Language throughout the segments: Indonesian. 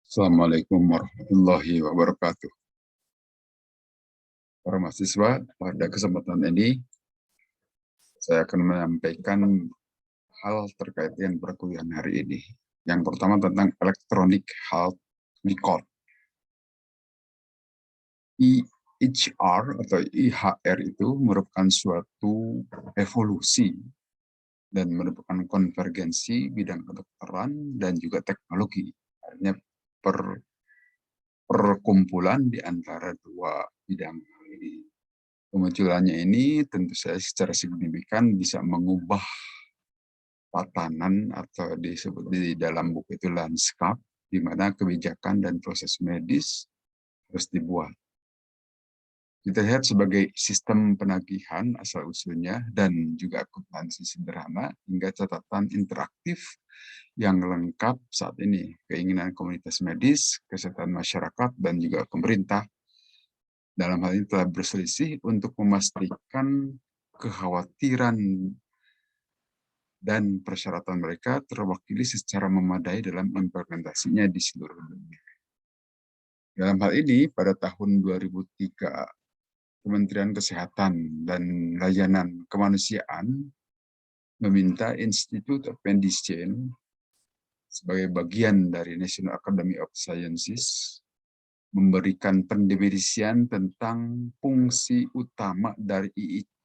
Assalamualaikum warahmatullahi wabarakatuh. Para mahasiswa, pada kesempatan ini saya akan menyampaikan hal terkait dengan perkuliahan hari ini. Yang pertama tentang Electronic Health Record. EHR atau IHR itu merupakan suatu evolusi dan merupakan konvergensi bidang kedokteran dan juga teknologi. Artinya perkumpulan di antara dua bidang ini. Kemunculannya ini tentu saja secara signifikan bisa mengubah tatanan atau disebut di dalam buku itu lanskap, di mana kebijakan dan proses medis harus dibuat. Kita lihat sebagai sistem penagihan asal-usulnya dan juga akuntansi sederhana hingga catatan interaktif yang lengkap saat ini. Keinginan komunitas medis, kesehatan masyarakat, dan juga pemerintah dalam hal ini telah berselisih untuk memastikan kekhawatiran dan persyaratan mereka terwakili secara memadai dalam implementasinya di seluruh dunia. Dalam hal ini, pada tahun 2003, Kementerian Kesehatan dan Layanan Kemanusiaan meminta Institute of Medicine sebagai bagian dari National Academy of Sciences memberikan pendefinisian tentang fungsi utama dari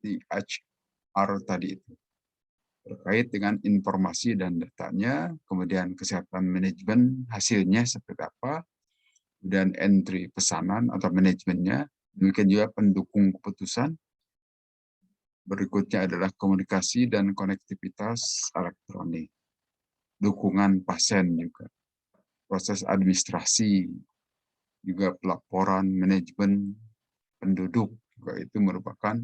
IHR tadi itu, terkait dengan informasi dan datanya, kemudian kesehatan manajemen hasilnya seperti apa, kemudian entry pesanan atau manajemennya, demikian juga pendukung keputusan. Berikutnya adalah komunikasi dan konektivitas elektronik, dukungan pasien juga, proses administrasi, juga pelaporan manajemen penduduk, juga itu merupakan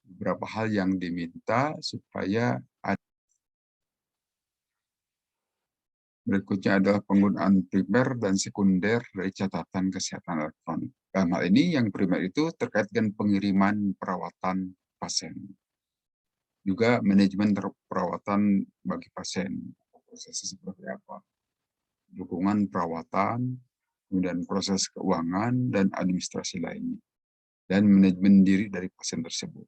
beberapa hal yang diminta supaya ada. Berikutnya adalah penggunaan primer dan sekunder dari catatan kesehatan elektronik. Dalam hal ini yang primer itu terkait dengan pengiriman perawatan pasien. Juga manajemen perawatan bagi pasien. Prosesnya seperti apa. Dukungan perawatan, kemudian proses keuangan dan administrasi lainnya. Dan manajemen diri dari pasien tersebut.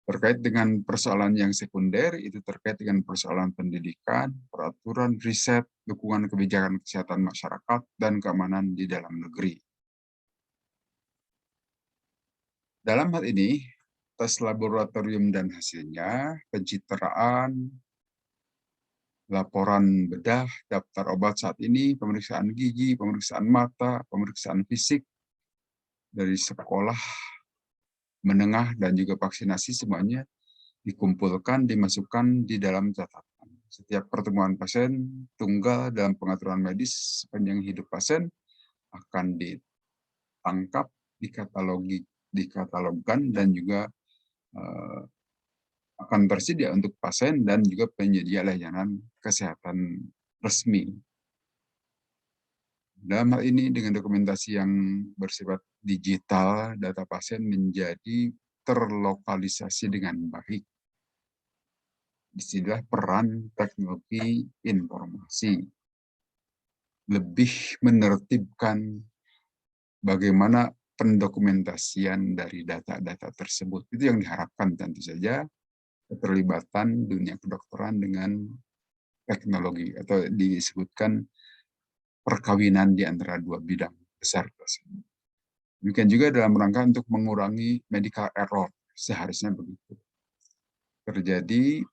Terkait dengan persoalan yang sekunder, itu terkait dengan persoalan pendidikan, peraturan, riset, dukungan kebijakan kesehatan masyarakat, dan keamanan di dalam negeri. Dalam hal ini, tes laboratorium dan hasilnya, pencitraan, laporan bedah, daftar obat saat ini, pemeriksaan gigi, pemeriksaan mata, pemeriksaan fisik, dari sekolah, menengah, dan juga vaksinasi semuanya dikumpulkan, dimasukkan di dalam catatan. Setiap pertemuan pasien tunggal dalam pengaturan medis sepanjang hidup pasien akan ditangkap, dikatalogkan, dan juga akan tersedia untuk pasien dan juga penyedia layanan kesehatan resmi. Dalam hal ini dengan dokumentasi yang bersifat digital, data pasien menjadi terlokalisasi dengan baik. Disinilah peran teknologi informasi. Lebih menertibkan bagaimana pendokumentasian dari data-data tersebut. Itu yang diharapkan tentu saja, keterlibatan dunia kedokteran dengan teknologi, atau disebutkan perkawinan di antara dua bidang besar tersebut. Demikian juga dalam rangka untuk mengurangi medical error, seharusnya begitu. Terjadi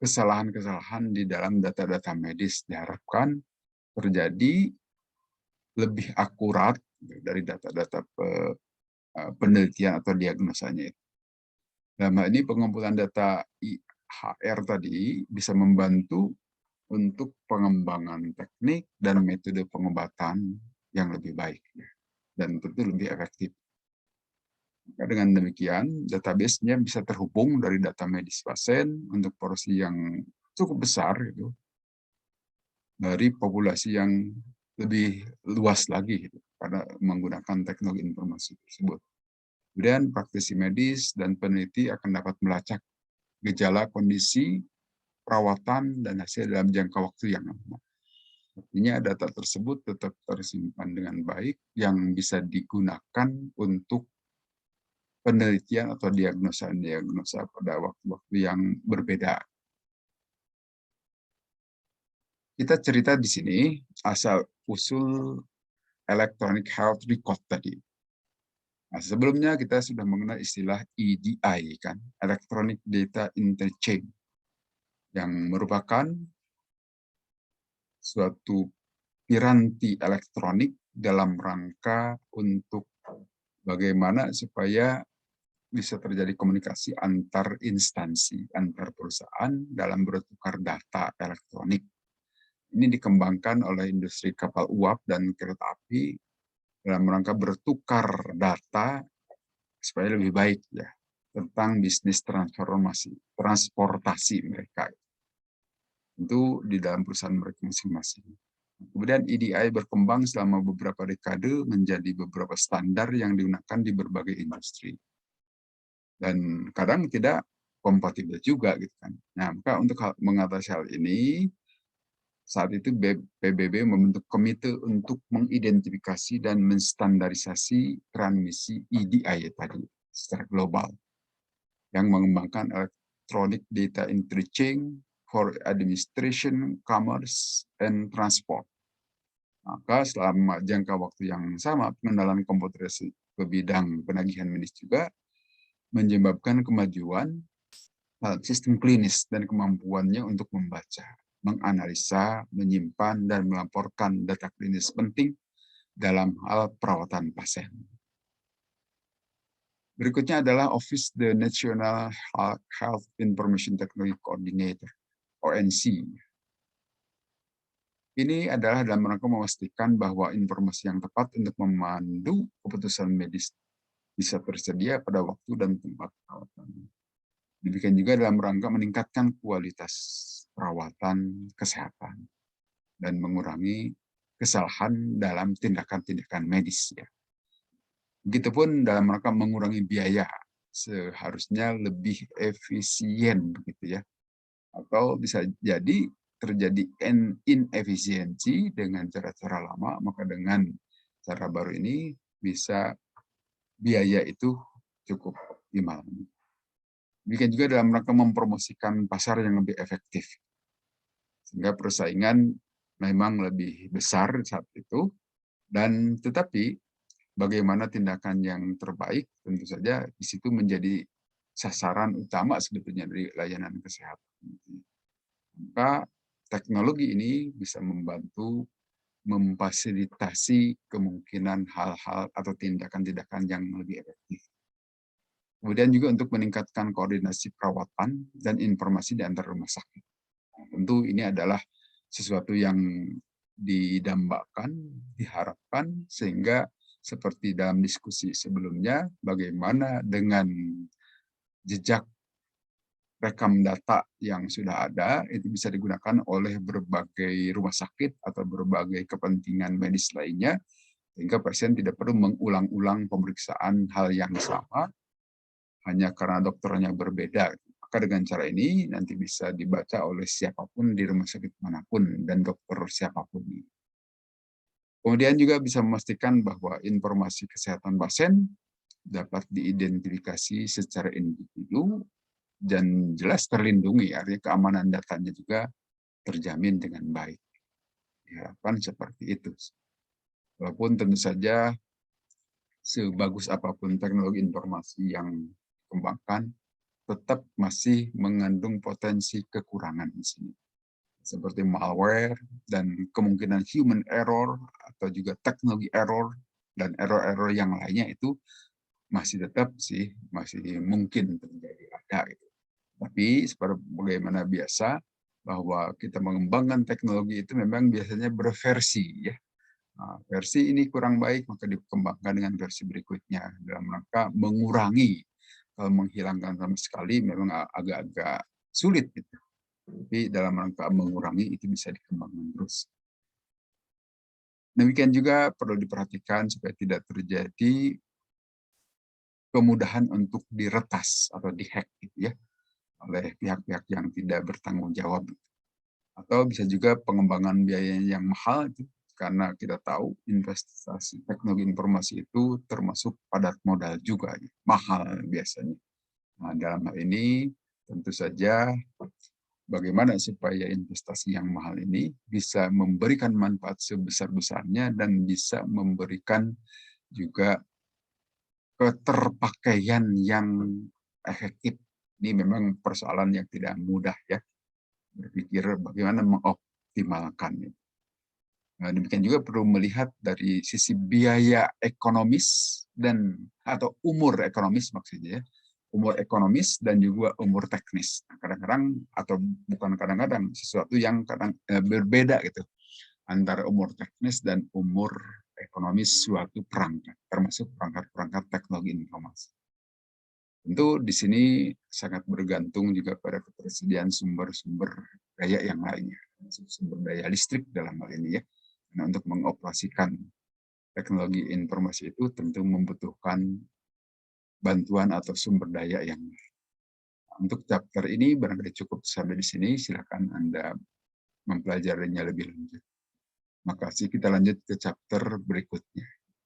kesalahan-kesalahan di dalam data-data medis, diharapkan terjadi lebih akurat dari data-data penelitian atau diagnosanya itu. Dalam hal ini pengumpulan data IHR tadi bisa membantu untuk pengembangan teknik dan metode pengobatan yang lebih baik dan tentu lebih efektif. Maka dengan demikian, database-nya bisa terhubung dari data medis pasien untuk porsi yang cukup besar gitu, dari populasi yang lebih luas lagi gitu, pada menggunakan teknologi informasi tersebut. Kemudian praktisi medis dan peneliti akan dapat melacak gejala, kondisi, perawatan, dan hasil dalam jangka waktu yang lama. Artinya data tersebut tetap tersimpan dengan baik yang bisa digunakan untuk penelitian atau diagnosa-diagnosa pada waktu-waktu yang berbeda. Kita cerita di sini asal-usul Electronic Health Record tadi. Nah, sebelumnya kita sudah mengenal istilah EDI, kan, Electronic Data Interchange, yang merupakan suatu piranti elektronik dalam rangka untuk bagaimana supaya bisa terjadi komunikasi antar instansi, antar perusahaan dalam bertukar data elektronik. Ini dikembangkan oleh industri kapal uap dan kereta api dalam rangka bertukar data supaya lebih baik ya tentang bisnis transportasi mereka. Itu di dalam perusahaan mereka masing-masing. Kemudian EDI berkembang selama beberapa dekade menjadi beberapa standar yang digunakan di berbagai industri. Dan kadang tidak kompatibel juga gitu kan. Nah, maka untuk mengatasi hal ini, saat itu PBB membentuk komite untuk mengidentifikasi dan menstandarisasi transmisi EDI tadi secara global, yang mengembangkan Electronic Data Interchange for Administration, Commerce, and Transport. Maka selama jangka waktu yang sama, pengenalan komputerisasi ke bidang penagihan medis juga menyebabkan kemajuan sistem klinis dan kemampuannya untuk membaca, menganalisa, menyimpan, dan melaporkan data klinis penting dalam hal perawatan pasien. Berikutnya adalah Office the National Health Information Technology Coordinator, ONC. Ini adalah dalam rangka memastikan bahwa informasi yang tepat untuk memandu keputusan medis bisa tersedia pada waktu dan tempat perawatan. Demikian juga dalam rangka meningkatkan kualitas perawatan kesehatan dan mengurangi kesalahan dalam tindakan-tindakan medis. Ya. Begitupun dalam rangka mengurangi biaya, seharusnya lebih efisien begitu ya. Atau bisa jadi terjadi inefisiensi dengan cara-cara lama, maka dengan cara baru ini bisa biaya itu cukup optimal. Demikian juga dalam rangka mempromosikan pasar yang lebih efektif. Sehingga persaingan memang lebih besar saat itu, dan tetapi bagaimana tindakan yang terbaik tentu saja di situ menjadi sasaran utama sebetulnya dari layanan kesehatan. Maka teknologi ini bisa membantu memfasilitasi kemungkinan hal-hal atau tindakan-tindakan yang lebih efektif. Kemudian juga untuk meningkatkan koordinasi perawatan dan informasi di antar rumah sakit. Tentu ini adalah sesuatu yang didambakan, diharapkan, sehingga seperti dalam diskusi sebelumnya, bagaimana dengan jejak rekam data yang sudah ada, itu bisa digunakan oleh berbagai rumah sakit atau berbagai kepentingan medis lainnya, sehingga pasien tidak perlu mengulang-ulang pemeriksaan hal yang sama, hanya karena dokternya berbeda. Maka dengan cara ini nanti bisa dibaca oleh siapapun di rumah sakit manapun dan dokter siapapun. Kemudian juga bisa memastikan bahwa informasi kesehatan pasien dapat diidentifikasi secara individu dan jelas terlindungi, artinya keamanan datanya juga terjamin dengan baik. Diharapkan seperti itu. Walaupun tentu saja sebagus apapun teknologi informasi yang dikembangkan, tetap masih mengandung potensi kekurangan di sini. Seperti malware dan kemungkinan human error atau juga teknologi error dan error-error yang lainnya itu masih tetap sih masih mungkin terjadi ada gitu. Tapi seperti bagaimana biasa bahwa kita mengembangkan teknologi itu memang biasanya berversi ya. Nah, versi ini kurang baik maka dikembangkan dengan versi berikutnya dalam rangka mengurangi. Kalau menghilangkan sama sekali memang agak-agak sulit gitu. Tapi dalam rangka mengurangi itu bisa dikembangkan terus. Demikian juga perlu diperhatikan supaya tidak terjadi kemudahan untuk diretas atau dihack gitu ya oleh pihak-pihak yang tidak bertanggung jawab Atau bisa juga pengembangan biayanya yang mahal itu, karena kita tahu investasi teknologi informasi itu termasuk padat modal juga, ya, mahal biasanya. Nah, dalam hal ini tentu saja bagaimana supaya investasi yang mahal ini bisa memberikan manfaat sebesar-besarnya dan bisa memberikan juga keterpakaian yang efektif. Ini memang persoalan yang tidak mudah ya, berpikir bagaimana mengoptimalkannya. Nah, demikian juga perlu melihat dari sisi biaya ekonomis dan atau umur ekonomis maksudnya ya. Umur ekonomis dan juga umur teknis. Nah, kadang-kadang atau bukan kadang-kadang sesuatu yang kadang berbeda gitu antara umur teknis dan umur ekonomis suatu perangkat, termasuk perangkat-perangkat teknologi informasi. Tentu di sini sangat bergantung juga pada ketersediaan sumber-sumber daya yang lainnya, sumber daya listrik dalam hal ini ya. Nah, untuk mengoperasikan teknologi informasi itu tentu membutuhkan bantuan atau sumber daya yang lain. Untuk chapter ini barangkali cukup sampai di sini. Silakan Anda mempelajarinya lebih lanjut. Makasih, kita lanjut ke chapter berikutnya.